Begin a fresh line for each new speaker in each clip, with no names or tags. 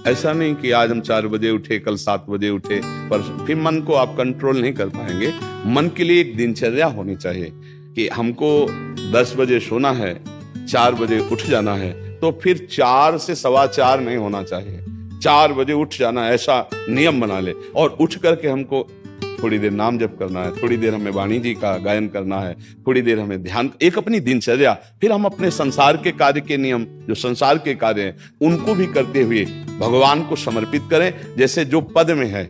ऐसा नहीं कि आज हम 4 बजे उठे, कल 7 बजे उठे, पर फिर मन को आप कंट्रोल नहीं कर पाएंगे। मन के लिए एक दिनचर्या होनी चाहिए कि हमको 10 बजे सोना है, 4 बजे उठ जाना है, तो फिर 4 से 4:15 नहीं होना चाहिए, 4 बजे उठ जाना, ऐसा नियम बना ले। और उठ करके हमको थोड़ी देर नाम जप करना है, थोड़ी देर हमें वाणी जी का गायन करना है, थोड़ी देर हमें ध्यान, एक अपनी दिनचर्या। फिर हम अपने संसार के कार्य के नियम, जो संसार के कार्य हैं, उनको भी करते हुए भगवान को समर्पित करें। जैसे जो पद में है,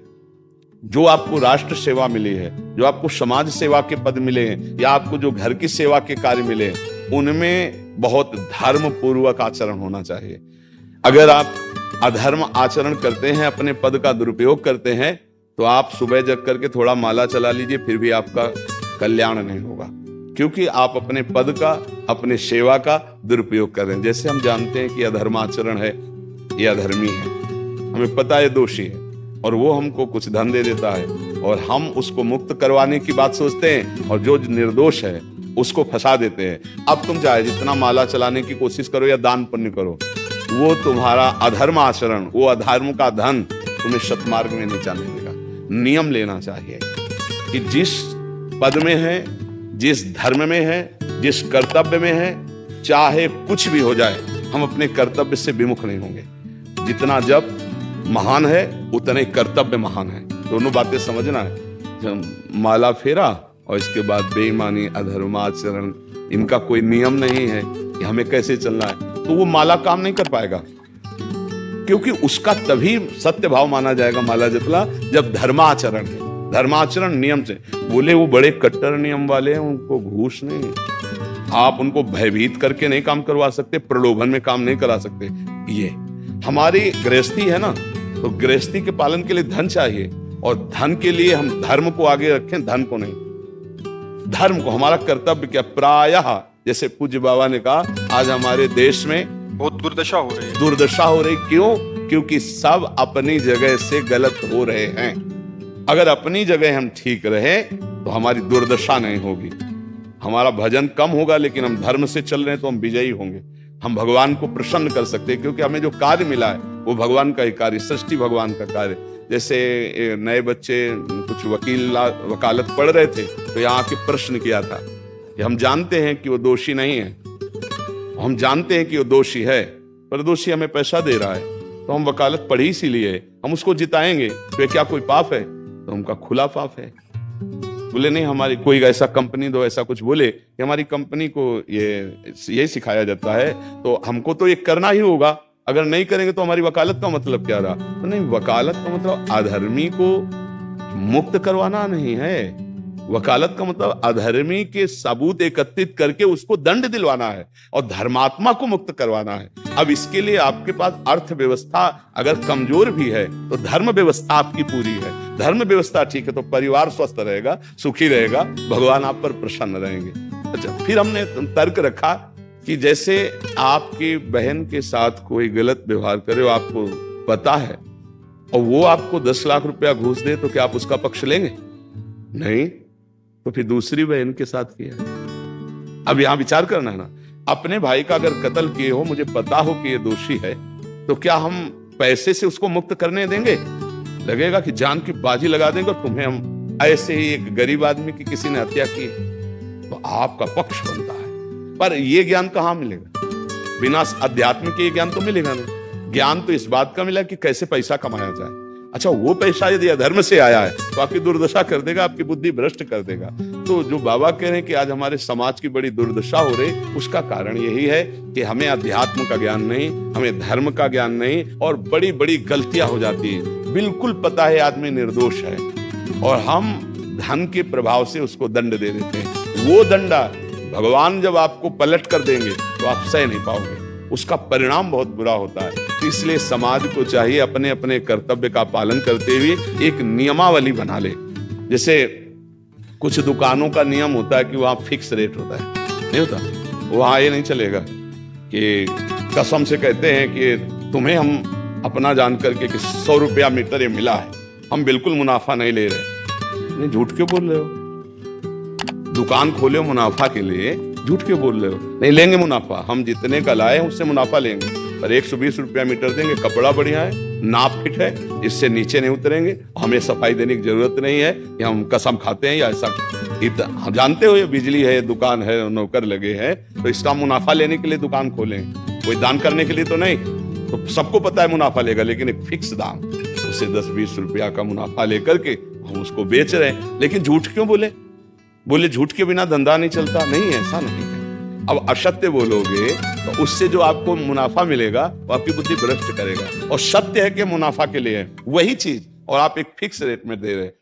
जो आपको राष्ट्र सेवा मिली है, जो आपको समाज सेवा के पद मिले हैं, या आपको जो घर की सेवा के कार्य मिले हैं, उनमें बहुत धर्म पूर्वक आचरण होना चाहिए। अगर आप अधर्म आचरण करते हैं, अपने पद का दुरुपयोग करते हैं, तो आप सुबह जग करके थोड़ा माला चला लीजिए, फिर भी आपका कल्याण नहीं होगा, क्योंकि आप अपने पद का, अपने सेवा का दुरुपयोग कर रहे हैं। जैसे हम जानते हैं कि अधर्माचरण है, ये अधर्मी है, हमें पता है दोषी है, और वो हमको कुछ धन दे देता है, और हम उसको मुक्त करवाने की बात सोचते हैं, और जो निर्दोष है उसको फंसा देते हैं। अब तुम चाहे जितना माला चलाने की कोशिश करो या दान पुण्य करो, वो तुम्हारा अधर्म आचरण, वो अधर्म का धन तुम्हें सतमार्ग में नहीं जाने देगा। नियम लेना चाहिए कि जिस पद में है, जिस धर्म में है, जिस कर्तव्य में है, चाहे कुछ भी हो जाए, हम अपने कर्तव्य से विमुख नहीं होंगे। जितना जप महान है, उतने कर्तव्य महान है। दोनों बातें समझना है। जब माला फेरा और इसके बाद बेईमानी, अधर्माचरण, इनका कोई नियम नहीं है कि हमें कैसे चलना है, तो वो माला काम नहीं कर पाएगा, क्योंकि उसका तभी सत्य भाव माना जाएगा माला जपला जब धर्माचरण है। धर्माचरण नियम से। बोले वो बड़े कट्टर नियम वाले हैं, उनको घूस नहीं, आप उनको भयभीत करके नहीं काम करवा सकते, प्रलोभन में काम नहीं करा सकते। ये हमारी गृहस्थी है ना, तो गृहस्थी के पालन के लिए धन चाहिए, और धन के लिए हम धर्म को आगे रखें, धन को नहीं। धर्म को, हमारा कर्तव्य क्या, प्रायः जैसे पूज्य बाबा ने कहा, आज हमारे देश में
बहुत दुर्दशा हो रही है।
दुर्दशा हो रही, क्यों? क्योंकि सब अपनी जगह से गलत हो रहे हैं। अगर अपनी जगह हम ठीक रहे तो हमारी दुर्दशा नहीं होगी, हमारा भजन कम होगा, लेकिन हम धर्म से चल रहे हैं तो हम विजयी होंगे। हम भगवान को प्रसन्न कर सकते हैं, क्योंकि हमें जो कार्य मिला है वो भगवान का ही कार्य, सृष्टि भगवान का कार्य। जैसे नए बच्चे कुछ वकालत पढ़ रहे थे, तो यहाँ आके प्रश्न किया था कि हम जानते हैं कि वो दोषी नहीं है, हम जानते हैं कि वो दोषी है, पर दोषी हमें पैसा दे रहा है, तो हम वकालत पढ़ी इसीलिए, हम उसको जिताएंगे, तो क्या कोई पाप है? तो उनका खुला पाप है। बोले नहीं, हमारी कोई ऐसा कंपनी दो, ऐसा कुछ बोले कि हमारी कंपनी को ये सिखाया जाता है, तो हमको तो ये करना ही होगा, अगर नहीं करेंगे तो हमारी वकालत का मतलब क्या रहा? तो नहीं, वकालत का मतलब अधर्मी को मुक्त करवाना नहीं है, वकालत का मतलब अधर्मी के सबूत एकत्रित करके उसको दंड दिलवाना है, और धर्मात्मा को मुक्त करवाना है। अब इसके लिए आपके पास अर्थव्यवस्था अगर कमजोर भी है, तो धर्म व्यवस्था आपकी पूरी है। धर्म व्यवस्था ठीक है तो परिवार स्वस्थ रहेगा, सुखी रहेगा, भगवान आप पर प्रसन्न रहेंगे। अच्छा, फिर हमने तर्क रखा कि जैसे आपकी बहन के साथ कोई गलत व्यवहार करे, आपको पता है, और वो आपको 10 लाख रुपया घूस दे, तो क्या आप उसका पक्ष लेंगे? नहीं, तो फिर दूसरी बहन के साथ किया। अब यहां विचार करना है ना, अपने भाई का अगर कत्ल किए हो, मुझे पता हो कि ये दोषी है, तो क्या हम पैसे से उसको मुक्त करने देंगे? लगेगा कि जान की बाजी लगा देंगे, और तुम्हें हम ऐसे ही एक गरीब आदमी की किसी ने हत्या की, तो आपका पक्ष बनता है। पर ये ज्ञान कहां मिलेगा? बिना अध्यात्म के ज्ञान तो मिलेगा नहीं। ज्ञान तो इस बात का मिला कि कैसे पैसा कमाया जाए। अच्छा, वो पैसा यदि अधर्म से आया है तो आपकी दुर्दशा कर देगा, आपकी बुद्धि भ्रष्ट कर देगा। तो जो बाबा कह रहे हैं कि आज हमारे समाज की बड़ी दुर्दशा हो रही, उसका कारण यही है कि हमें अध्यात्म का ज्ञान नहीं, हमें धर्म का ज्ञान नहीं, और बड़ी बड़ी गलतियां हो जाती है। बिल्कुल पता है आदमी निर्दोष है, और हम धन के प्रभाव से उसको दंड दे देते हैं। वो दंडा भगवान जब आपको पलट कर देंगे तो आप सह नहीं पाओगे, उसका परिणाम बहुत बुरा होता है। तो इसलिए समाज को चाहिए अपने अपने कर्तव्य का पालन करते हुए एक नियमावली बना ले। जैसे कुछ दुकानों का नियम होता है कि वहां फिक्स रेट होता है, नहीं होता? वहां ये नहीं चलेगा कि कसम से कहते हैं कि तुम्हें हम अपना जान करके कि 100 रुपया मीटर ये मिला है, हम बिल्कुल मुनाफा नहीं ले रहे। नहीं, झूठ क्यों बोल रहे हो? दुकान खोले हो मुनाफा के लिए, झूठ क्यों बोल रहे हो? नहीं लेंगे मुनाफा, हम जितने का लाए उससे मुनाफा लेंगे। पर 120 रुपया मीटर देंगे, कपड़ा बढ़िया है, नाप फिट है, इससे नीचे नहीं उतरेंगे, हमें सफाई देने की जरूरत नहीं है कि हम कसम खाते हैं या ऐसा। हम जानते हो ये बिजली है, दुकान है, नौकर लगे हैं, तो इसका मुनाफा लेने के लिए दुकान खोलें, कोई दान करने के लिए तो नहीं। तो सबको पता है मुनाफा लेगा, लेकिन एक फिक्स दाम, उसे 10-20 रुपया का मुनाफा लेकर के हम उसको बेच रहे हैं। लेकिन झूठ क्यों बोले झूठ के बिना धंधा नहीं चलता, नहीं, ऐसा नहीं है। अब असत्य बोलोगे तो उससे जो आपको मुनाफा मिलेगा वो आपकी बुद्धि भ्रष्ट करेगा, और सत्य है कि मुनाफा के लिए है वही चीज, और आप एक फिक्स रेट में दे रहे हैं।